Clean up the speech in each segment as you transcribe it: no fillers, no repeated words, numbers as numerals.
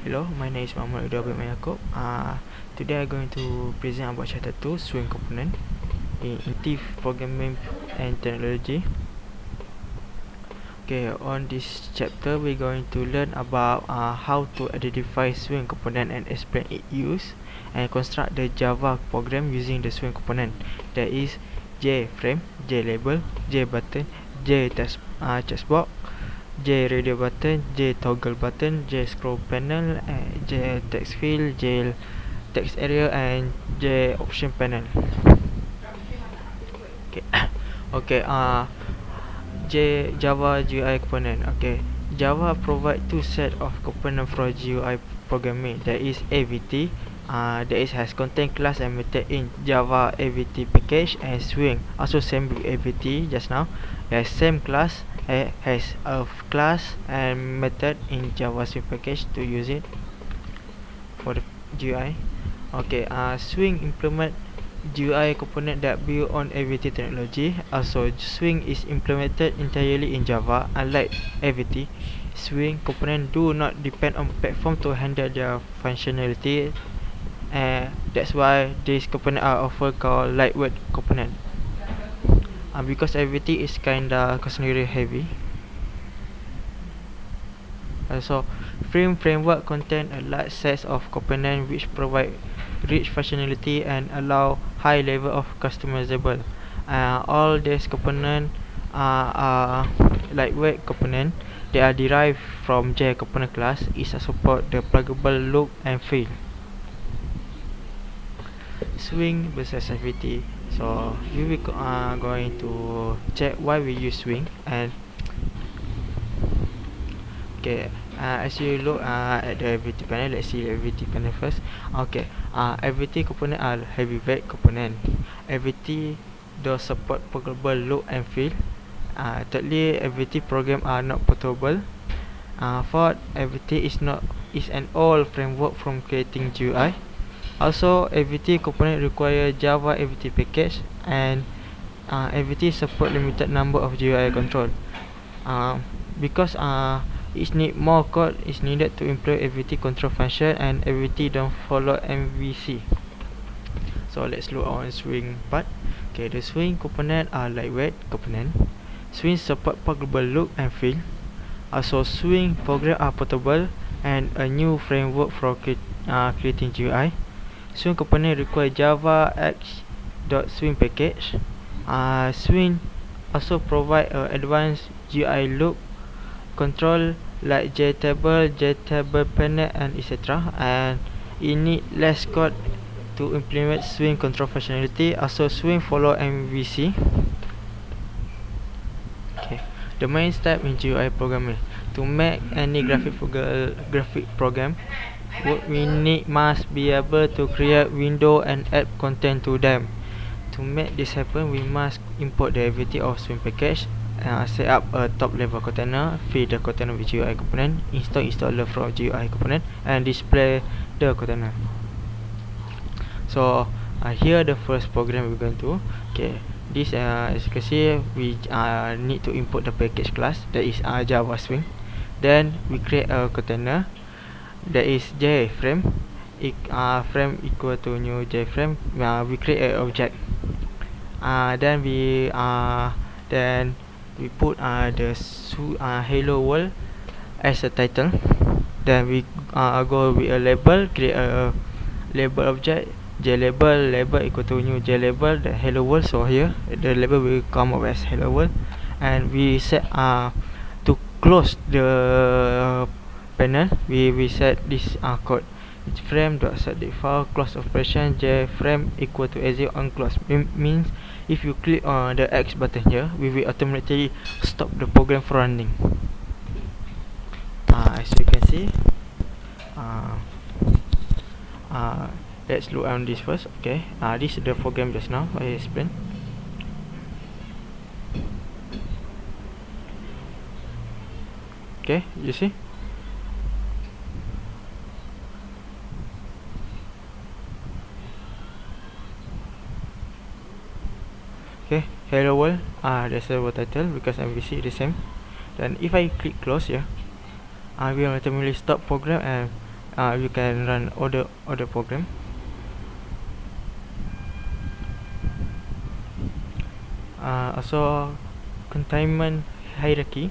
Hello, my name is Muhammad Ridwan. Today I'm going to present about chapter 2, swing component in intuitive programming and technology. Okay, on this chapter we're going to learn about how to identify swing component and explain its use, and construct the Java program using the swing component. That is J frame, J label, J button, J text box, J radio button, J toggle button, J scroll panel, J text field, J text area, and J option panel. Okay, okay. Java GUI component. Okay, Java provide two set of component for GUI programming. That is AVT. That is has contain class and method in Java AVT package, and swing also same with AVT just now. Has same class, has a class and method in Java swing package to use it for the GUI. Okay, swing implement GUI component that build on AVT technology. Also, swing is implemented entirely in Java. Unlike AVT, swing component do not depend on platform to handle their functionality, and that's why these components are often called lightweight component. Because AVT is kinda considered heavy. Also, framework contain a large set of components which provide rich functionality and allow high level of customizable. All these components are lightweight component. They are derived from J component class. It support the pluggable loop and fill. Swing versus AVT. So we will going to check why we use swing. And okay, as you look at the AVT panel, let's see the AVT panel first. Okay, AVT component are heavyweight component. AVT does support programmable loop and fill. Thirdly, AVT program are not portable. Fourth, AVT is an old framework from creating GUI. Also, AVT component require Java AVT package, and AVT support limited number of GUI control. Because it need more code is needed to implement AVT control function, and AVT don't follow MVC. So let's look on swing part. Okay, the swing component are lightweight component. Swing support pluggable loop and fill. Also, swing program are portable and a new framework for creating GUI. Swing component require Java X.swing package. Swing also provide advanced GUI loop control like JTable, JTable panel, and etc. And it need less code to implement swing control functionality. Also, swing follow MVC. Okay, the main step in GUI programming. To make any graphic program, what we must be able to create window and add content to them. To make this happen, we must import the AVT of swing package, set up a top level container, feed the container with GUI component, install installer from GUI component, and display the container. So here the first program we're going to. Okay, this as you can see, we need to import the package class, that is Java swing. Then we create a container, that is J frame. Frame equal to new J frame. We create an object. Then we put the hello world as a title. Then we go with a label, create a label object, J label equal to new J label, the hello world. So here the label will come up as hello world, and we set to close the panel, we set this code frame dot set default close operation J frame equal to exit on close. Means if you click on the X button here, we will automatically stop the program from running. As you can see, let's look on this first. Okay, this is the program just now I explained. Okay, you see. Okay, hello world. There's a title because MVC is the same. Then if I click close here, I will automatically stop program, and you can run other program. Also containment hierarchy.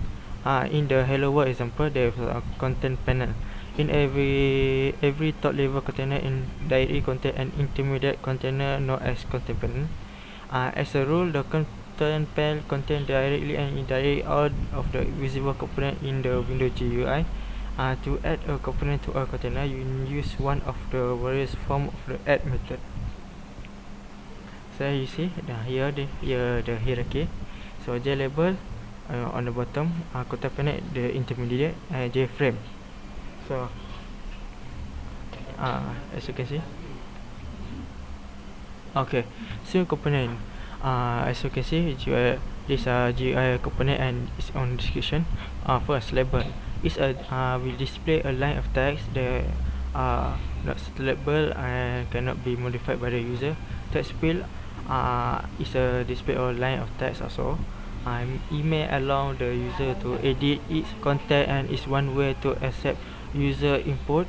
In the hello world example, there is a content panel. In every top level container in directly contain an intermediate container known as content panel. As a rule, the content panel contains directly and indirectly all of the visible component in the Windows GUI. To add a component to a container, you use one of the various form of the add method. So you see here the hierarchy. So J label on the bottom, content panel the intermediate, and J frame. So as you can see, okay, swing component. As you can see, this GUI component and its own description. First, label is will display a line of text that not selectable and cannot be modified by the user. Text field is a display or line of text also. Email allow the user to edit its content and is one way to accept user input.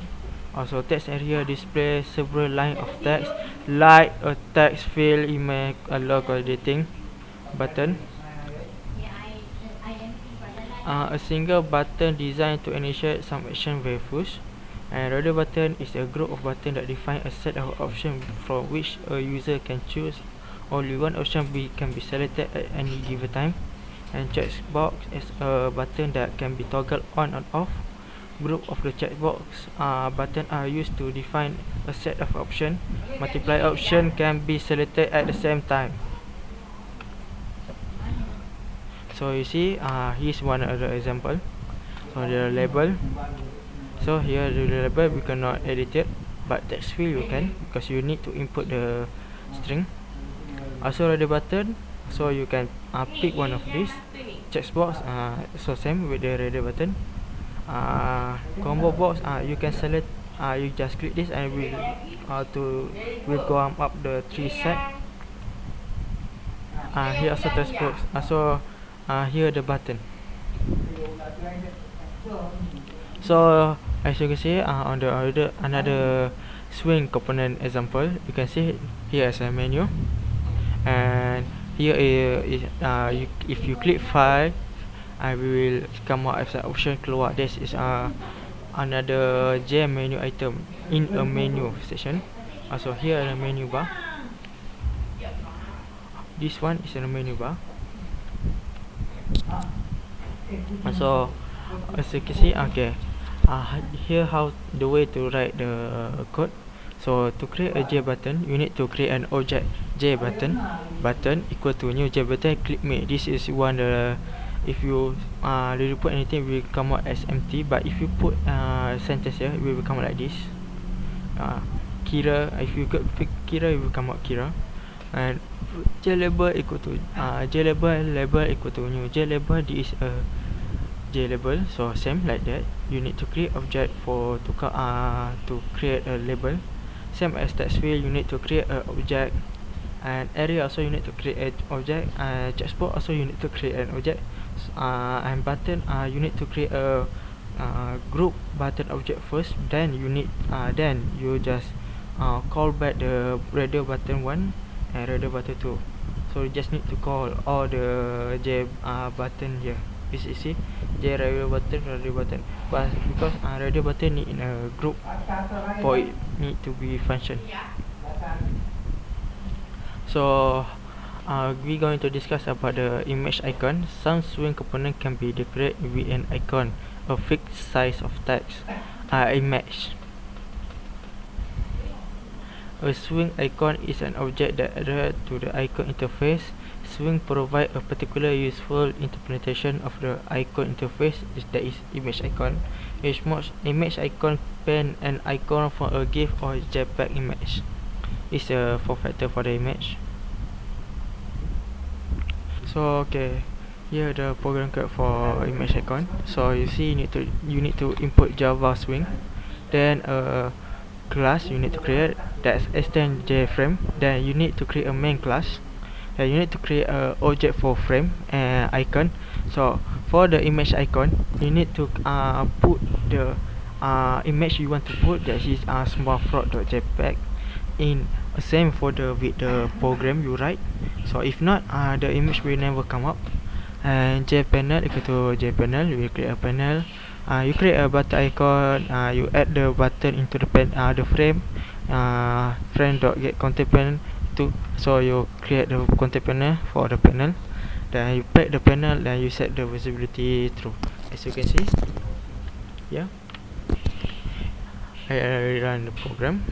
Also, text area display several line of text like a text field. Email allow editing button. A single button designed to initiate some action values. And radar button is a group of buttons that define a set of options from which a user can choose. Only one option can be selected at any given time. And checkbox is a button that can be toggled on and off. Group of the checkbox button are used to define a set of options. Multiple options can be selected at the same time. So you see, here's one other example. So the label. So here the label we cannot edit it, but text field you can, because you need to input the string. Also the button, so you can pick one of these. Checkbox, so same with the radar button. Combo box, you can select. You just click this and will go up the 3 set. Here also text box. Here the button. So as you can see, on the another swing component example, you can see here as a menu, and here is if you click file, I will come out as an option keluar. This is another J menu item in a menu section. Also here a menu bar. This one is in a menu bar. So as you can see, okay, here how the way to write the code. So to create a J button, you need to create an object J button equal to new J button. Click me. This is one if you really put anything, it will come out as empty. But if you put sentence here, it will come out like this. Kira, if you put Kira, it will come out Kira. And J label equal to J label equal to new J label. This is a J label, so same like that. You need to create object to create a label. Same as text field, you need to create an object. And area also you need to create an object. Checkbox also you need to create an object. And button, you need to create a group button object first. Then you just call back the radio button 1 and radio button 2. So you just need to call all the J button here. You see, J radio button. But because radio button need in a group for it need to be function. So we're going to discuss about the image icon. Some swing component can be decorated with an icon, a fixed size of text, image. A swing icon is an object that adheres to the icon interface. Swing provide a particular useful interpretation of the icon interface, that is image icon. Image icon pen an icon for a GIF or JPEG image. It's a form factor for the image. So okay, here the program code for image icon. So you see, you need to input Java swing, then a class you need to create that's extend JFrame. Then you need to create a main class. Then you need to create a object for frame and icon. So for the image icon, you need to put the image you want to put, that is smallfrog.jpg in same folder with the program you write. So if not, the image will never come up. And jpanel equal to jpanel, you will create a panel. You create a button icon. You add the button into the frame. Frame.get content panel to, so you create the content panel for the panel. Then you pack the panel. Then you set the visibility true. As you can see, yeah. I run the program.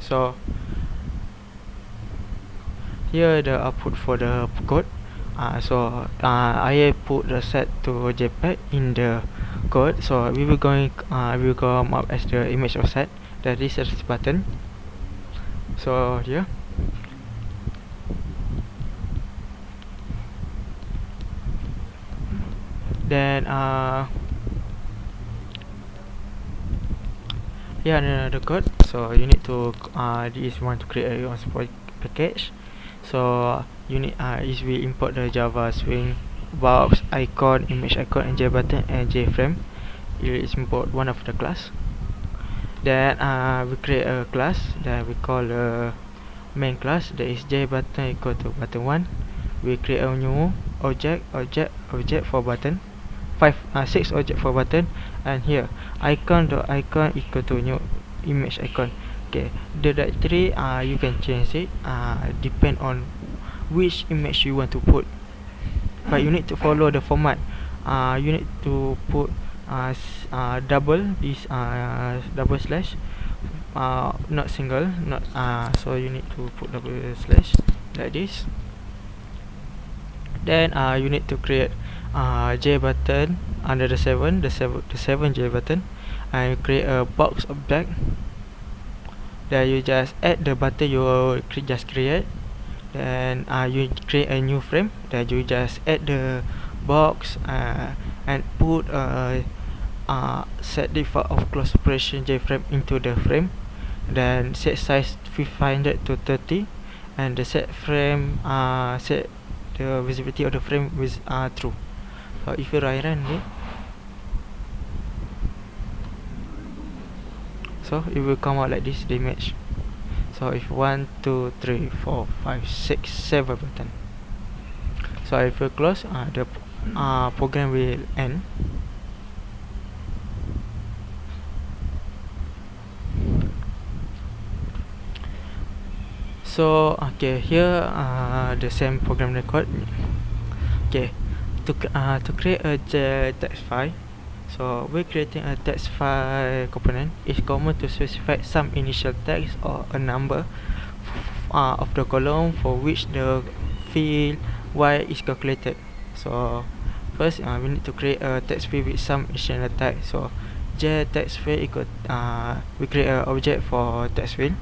So here the output for the code. I put the set to JPEG in the code. So we will come up as the image of set. That is this button. So here, then here the code. So you need to this one to create your own package. So you need is we import the Java swing box icon, image icon, and JButton and JFrame. It is import one of the class. Then we create a class that we call the main class, that is JButton equal to button1. We create a new object for button, 6 object for button, and here icon.icon equal to new image icon. Okay, the directory you can change it depend on which image you want to put, but you need to follow the format. You need to put double slash, not single, not so you need to put double slash like this. Then you need to create J button under the 7 J button, and you create a box object. Then you just add the button you just create. Then you create a new frame. Then you just add the box and put set default of close operation JFrame into the frame. Then set size 500 to 30, and the set frame set the visibility of the frame with true. So if you run it, so it will come out like this, the image. So if 1 2 3 4 5 6 7 button. So if you close, the program will end. So okay, here the same program record. Okay, to create a text file, so we're creating a text file component. It's common to specify some initial text or a number of the column for which the field y is calculated. So first we need to create a text field with some initial type. So j text field equal we create an object for text field.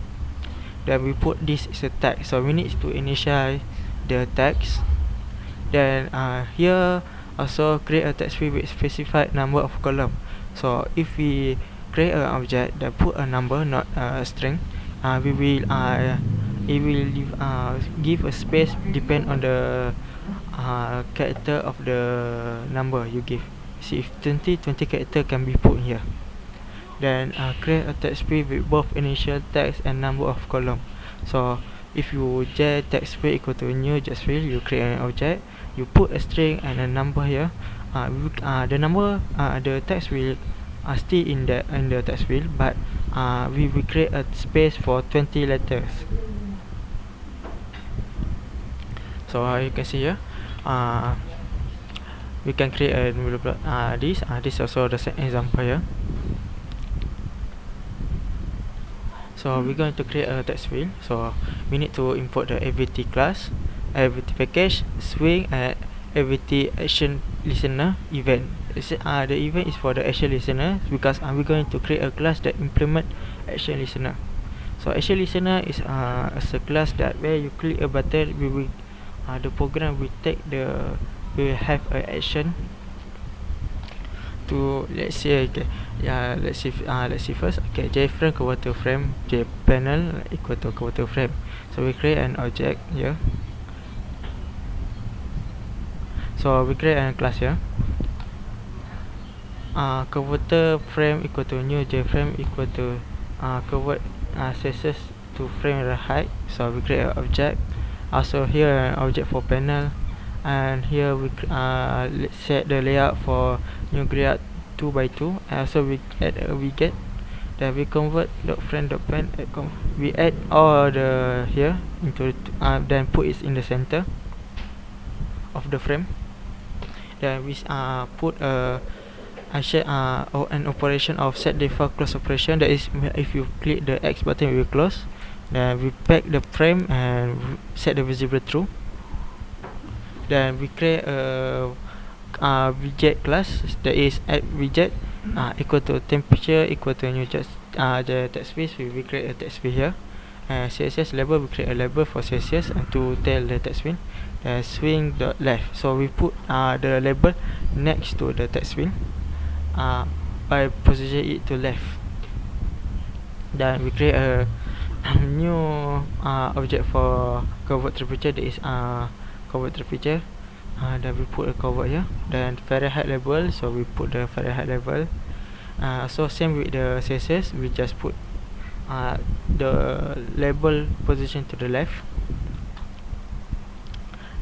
Then we put this as a tag. So we need to initialize the text. Then here also create a text field with specified number of column. So if we create an object that put a number, not a string, we will it will give a space depend on the character of the number you give. See if 20 character can be put here. Then create a text field with both initial text and number of column. So if you j text field equal to new text field, you create an object, you put a string and a number here. The number, the text will still in the text field, but we will create a space for 20 letters. So you can see here, we can create a this also the same example here. So we're going to create a text field. So we need to import the AVT class, AVT package, swing, and AVT action listener event. The event is for the action listener because we're going to create a class that implement action listener. So action listener is a class that where you click a button, we will the program will will have an action to, let's say, okay, yeah, let's see first. Okay, jframe converter frame, jpanel equal to converter frame. So we create an object here. So we create a class here. converter frame equal to new j frame equal to convert accesses to frame height. So we create an object. Also here an object for panel, and here we let's set the layout for new layout 2x2. And also we add a widget. Then we convert dot frame dot pen. We add all the here into then put it in the center of the frame. Then we put an operation of set default close operation. That is, if you click the X button, it will close. Then we pack the frame and set the visible true. Then we create a widget class, that is add widget equal to temperature equal to new the text space. We create a text field here. CSS label, we create a label for CSS and to tell the text field. Swing the left, so we put the label next to the text field by position it to left. Then we create a new object for convert temperature, that is convert temperature. Then we put a convert here. Then Fahrenheit label, so we put the Fahrenheit label. So same with the CSS, we just put the label position to the left.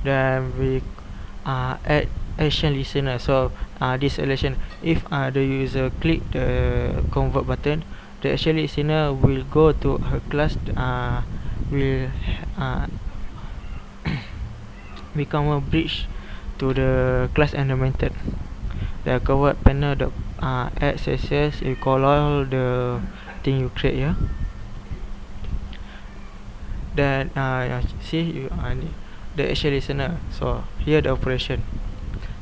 Then we add action listener. So this action, if the user click the convert button, the action listener will go to a class, will become a bridge to the class and the method. The convert panel the add CSS, you call all the thing you create here. Then see you the action listener. So here the operation.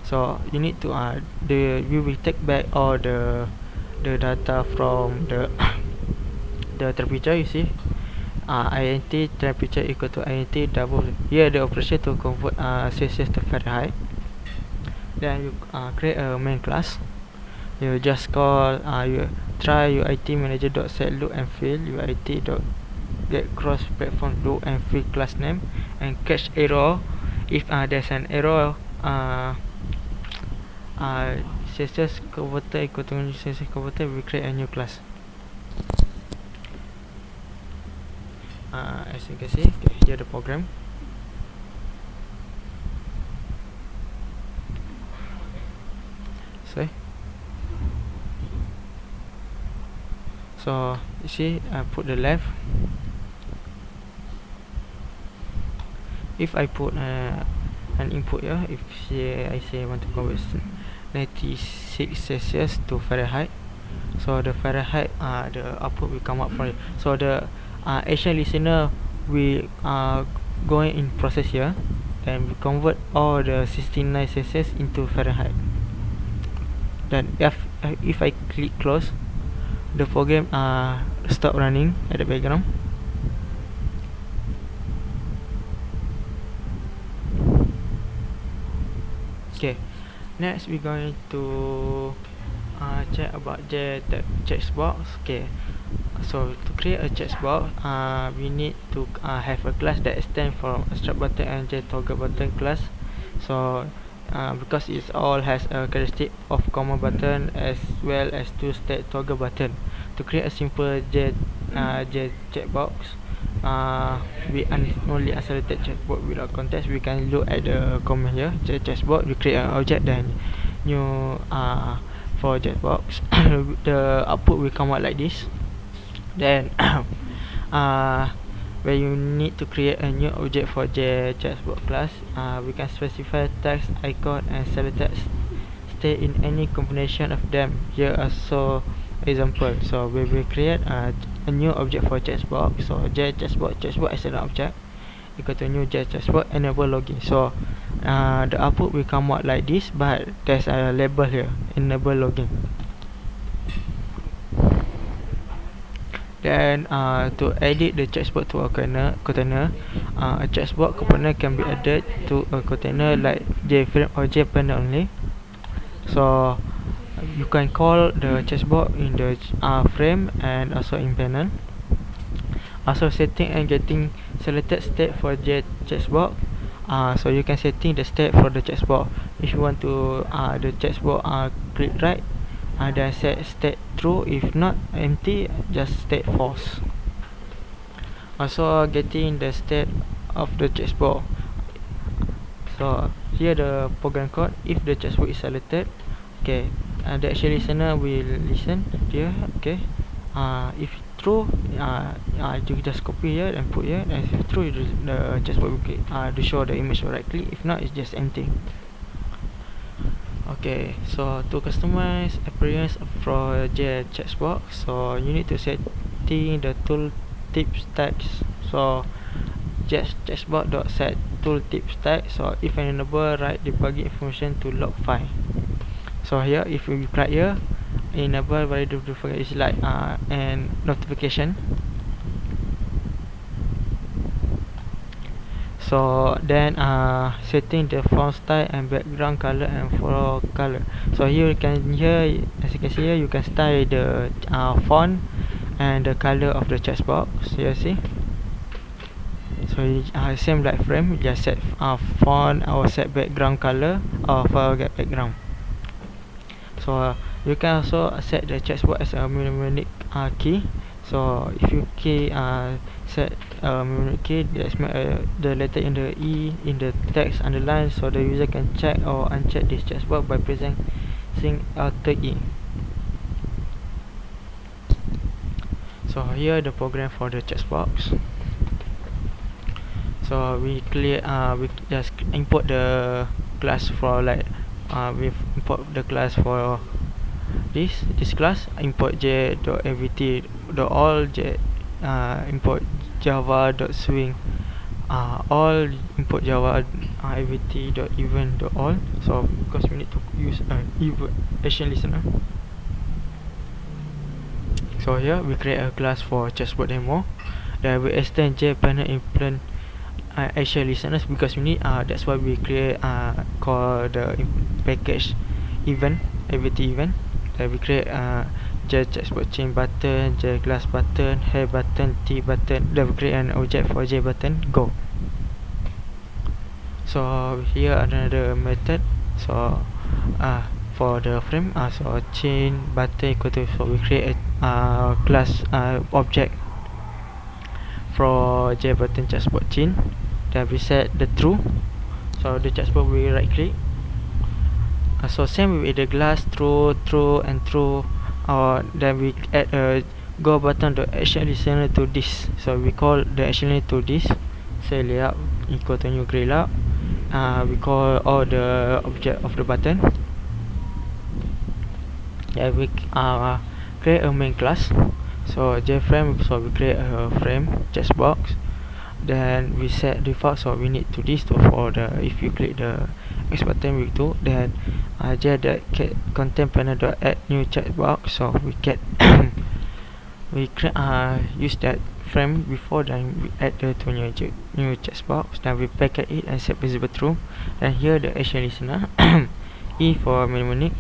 So you need to we will take back all the data from the the temperature. You see, int temperature equal to int double. Here the operation to convert Celsius to Fahrenheit. Then you create a main class. You just call you try UIT manager dot set look and fill UIT dot get cross platform look and fill class name and catch error. If there's an error, CSS converter equal to CSS converter, we create a new class. As you can see, here the program. So you see, I put the left. If I put an input here, if I say I want to convert 96 Celsius to Fahrenheit, so the Fahrenheit the output will come up for it. So the action listener will going in process here, and we convert all the 69 Celsius into Fahrenheit. Then if I click close, the program stop running at the background. Okay, next we're going to check about the checkbox. Okay, so to create a checkbox, we need to have a class that extends from start button and toggle button class. So because it all has a characteristic of command button as well as two state toggle button. To create a simple checkbox, we only isolated checkbox without context. We can look at the command here, checkbox. We create an object, then new for checkbox. The output will come out like this. Then when you need to create a new object for checkbox class, we can specify text, icon and selected state in any combination of them. Here also example. So we will create a new object for checkbox. So checkbox as an object equal to new checkbox enable login. So the output will come out like this, but there's a label here, enable login. Then to edit the checkbox to a container, a checkbox component can be added to a container like JFrame or JPanel only. So you can call the checkbox in the frame and also in panel. Also setting and getting selected state for checkbox. So you can setting the state for the checkbox. If you want to the checkbox click right, then set state true. If not empty, just state false. Also getting the state of the checkbox. So here the program code. If the checkbox is selected, okay, the actual listener will listen here. Okay, if true, you just copy here and put here, and if true, the checkbox will to show the image correctly. If not, it's just empty. Okay, so to customize appearance for the checkbox, so you need to setting the tooltip stats. So just checkbox.set tooltip stat. So if enable, write debugging information to log file. So here, if we click here, enable valid default is like and notification. So then setting the font style and background color and follow color. So here you can as you can see here, you can style the font and the color of the checkbox. Here see. So same like frame, just set font or set background color or forget background. So you can also set the checkbox as a mnemonic key. So if you set mnemonic key, that's the letter in the E in the text underline, so the user can check or uncheck this checkbox by pressing Alt E. So here the program for the checkbox. So we just import the class for like we import the class for this class, import j.avt.all import java.swing all, import java avt.event.all. So because we need to use action listener, so here we create a class for chessboard demo. Then we extend jpanel implement action listeners, because we need that's why we create call the package event avt event. Then we create chessboard chain button, glass button, hair button, T button. Then we create an object for J button, go. So here another method. So for the frame, so chain button equal to, so we create a class object for J button chessboard chain. Then we set the true. So the chessboard we right click. So same with the glass, true and true. Then we add a go button to action listener to this. So we call the action listener to this. Say layout equal to new gray layout. We call all the object of the button. Yeah, we create a main class. So JFrame, so we create a frame checkbox. Then we set default, so we need to this to for the, if you click the X button we do, then the content panel dot add new checkbox. So we get we use that frame before, then we add the new checkbox. Then we packet it and set visible true. Then here the action listener E for mnemonic.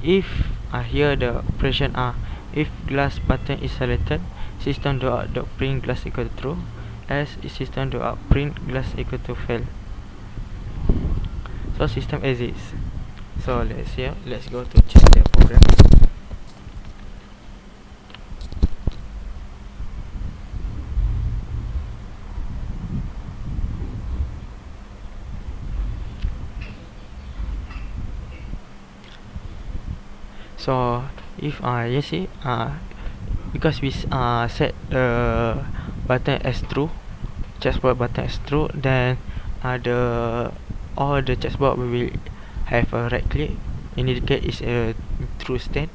If here the operation if glass button is selected, system dot print glass equal to true, as system dot print glass equal to fail. So system exists. So let's go to check the program. So if you see because we set the button as true, chessboard button as true, then all the chessboard will have a right click, indicate is a true state.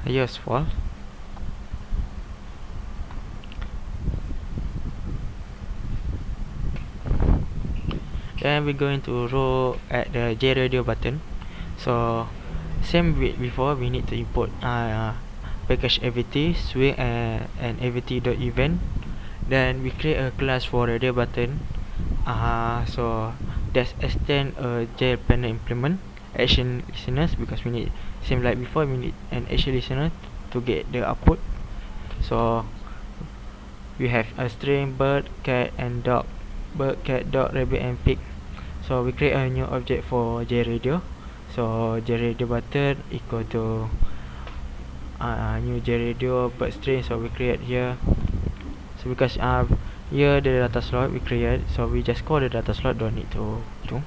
Here is false. Then we're going to row at the J radio button. So same with before, we need to import package avt swing and avt.event. Then we create a class for radio button. So that's extend a J panel implement action listeners, because we need, same like before, we need an action listener to get the output. So we have a string bird, cat and dog, bird, cat, dog, rabbit and pig. So we create a new object for J radio. So JRadio button equal to new JRadio bird string, so we create here. So because here the data slot we create, so we just call the data slot, don't need to do.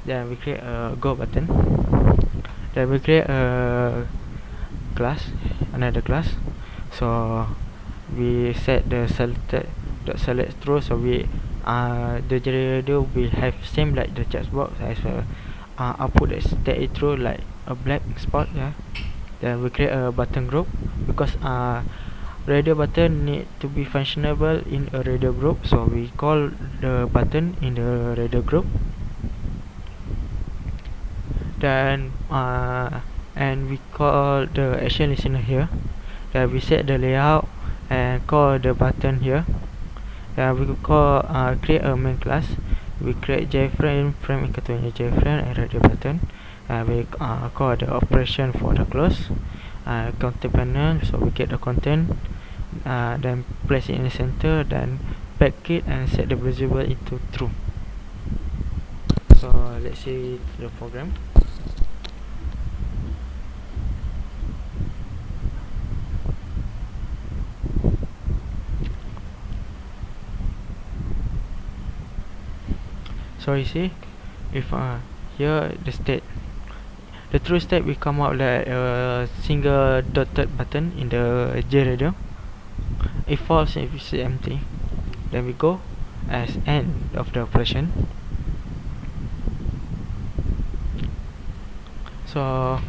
Then we create a go button. Then we create a class, another class. So we set the select true, so we the generator will have same like the checkbox as a output that is true, like a black spot. Yeah. Then we create a button group because radio button need to be functionable in a radio group, so we call the button in the radio group. Then and we call the action listener here. Then we set the layout and call the button here. Then we call create a main class. We create JFrame, frame equal to JFrame and radio button. We call the operation for the close content panel, so we get the content, then place it in the center, then pack it and set the visible into true. So let's see the program. So you see, if here the state, the true state will come out like a single dotted button in the JRadio. If false, if it's empty, then we go as end of the operation. So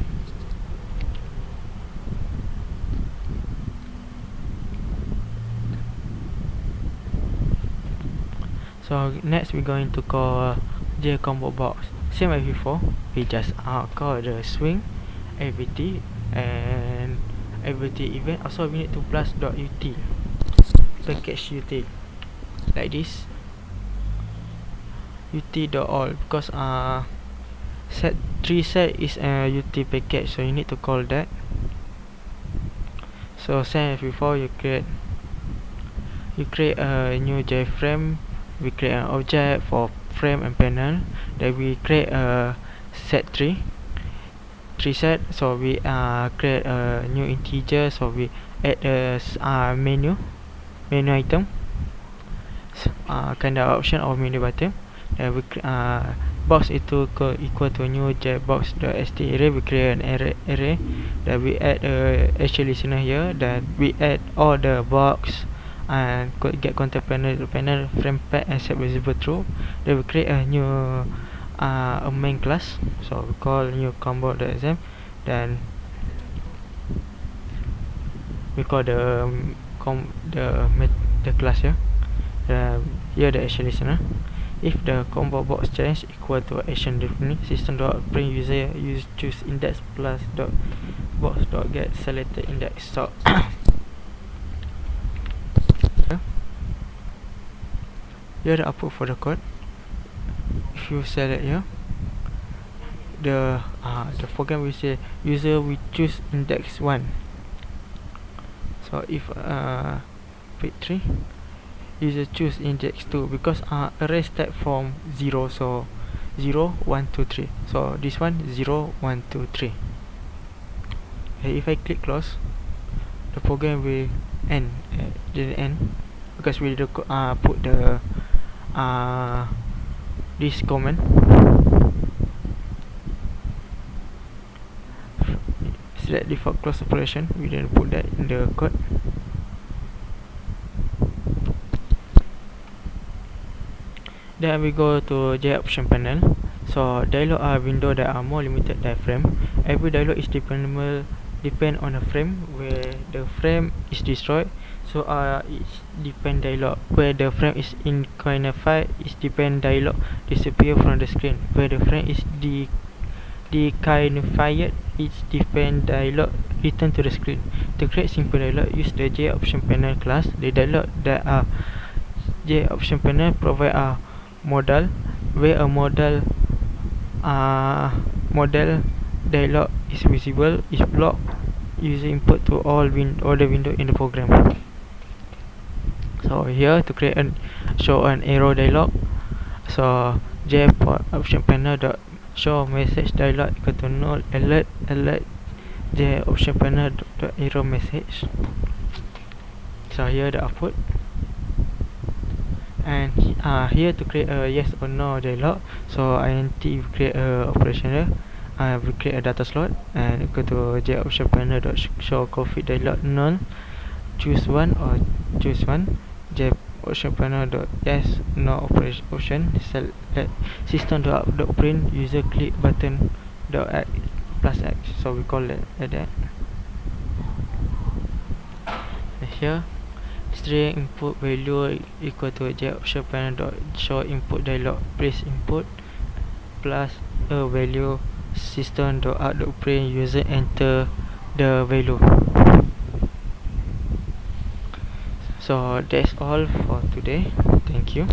next we're going to call J combo box. Same as before, we just call the swing IPT and IPT event. Also we need to plus .ut package ut like this, ut.all, because set 3 set is a ut package, so you need to call that. So same as before, you create a new JFrame. We create an object for frame and panel. Then we create a set 3 set. So we create a new integer. So we add a menu item, kind of option or menu button. Then we box itu equal to new jbox.st array. We create an array. Then we add a actual listener here. Then we add all the box and get content panel frame path and set visible true. Then we create a new a main class, so we call new combo.exam. Then we call the class here. Here the action listener. If the combo box change equal to action definite, system dot print user choose index plus dot box dot get selected index. So here the output for the code. If you select here, the program will say user will choose index 1. So if page 3, user choose index 2, because array start from 0, so 0 1 2 3, so this one 0 1 2 3. Okay, if I click close, the program will end, didn't end, because we put the this command. Select default close operation, we didn't put that in the code. Then we go to J option panel. So dialog are window that are more limited than frame. Every dialog is depend on a frame. Where the frame is destroyed, so it's depend dialog. Where the frame is inquinified, is depend dialog disappear from the screen. Where the frame is dequinified, it's depend dialog return to the screen. To create simple dialog, use the J option panel class. The dialog that are J option panel provide a modal, where a modal dialog is visible is blocked user input to all the window in the program. So here to create show an arrow dialog, so J option panel dot show message dialog equal to null alert the option panel dot error message. So here the output, and here to create a yes or no dialog, so int we create a operational, we create a data slot and equal to j option panel dot show config dialog null, choose one or choose one, j option panel dot yes no operation option, select system dot out dot print user click button dot x plus x, so we call it like that. And here string input value equal to j option panel dot show input dialog place input plus a value system dot out dot print user enter the value. So that's all for today. Thank you.